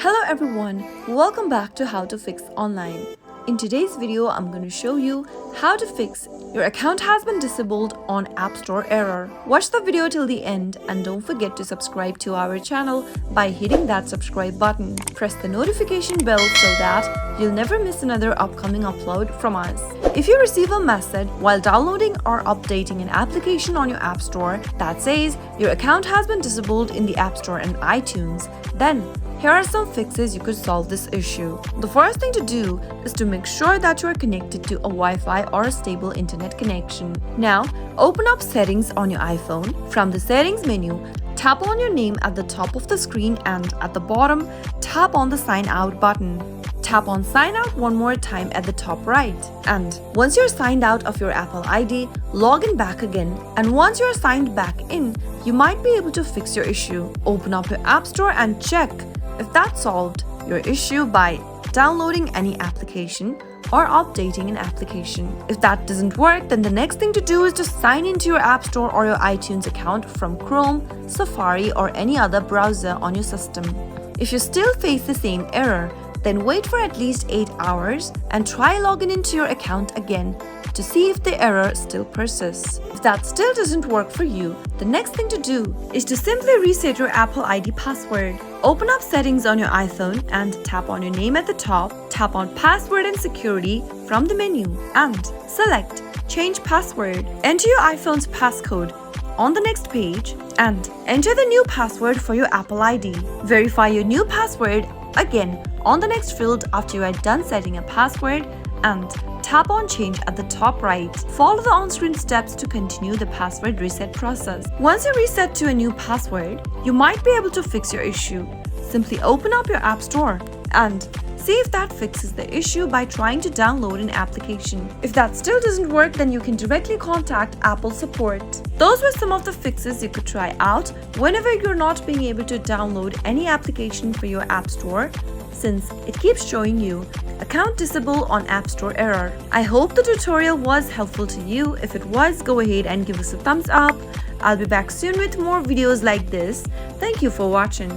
Hello everyone, welcome back to How to Fix Online. In today's video, I'm going to show you how to fix your account has been disabled on App Store error. Watch the video till the end and don't forget to subscribe to our channel by hitting that subscribe button. Press the notification bell so that you'll never miss another upcoming upload from us. If you receive a message while downloading or updating an application on your App Store that says your account has been disabled in the App Store and iTunes, then here are some fixes you could solve this issue. The first thing to do is to make sure that you are connected to a Wi-Fi or a stable internet connection. Now, open up Settings on your iPhone. From the Settings menu, tap on your name at the top of the screen and at the bottom, tap on the Sign Out button. Tap on Sign Out one more time at the top right. And once you're signed out of your Apple ID, log in back again. And once you're signed back in, you might be able to fix your issue. Open up your App Store and check if that solved your issue by downloading any application or updating an application. If that doesn't work, then the next thing to do is to sign into your App Store or your iTunes account from Chrome, Safari, or any other browser on your system. If you still face the same error, then wait for at least 8 hours and try logging into your account again to see if the error still persists. If that still doesn't work for you, the next thing to do is to simply reset your Apple ID password. Open up Settings on your iPhone and tap on your name at the top, tap on Password and Security from the menu and select Change Password. Enter your iPhone's passcode on the next page and enter the new password for your Apple ID. Verify your new password again on the next field after you are done setting a password and tap on Change at the top right. Follow the on-screen steps to continue the password reset process. Once you reset to a new password, you might be able to fix your issue. Simply open up your App Store and see if that fixes the issue by trying to download an application. If that still doesn't work, then you can directly contact Apple support. Those were some of the fixes you could try out whenever you're not being able to download any application for your App Store, since it keeps showing you account disabled on App Store error. I hope the tutorial was helpful to you. If it was, go ahead and give us a thumbs up. I'll be back soon with more videos like this. Thank you for watching.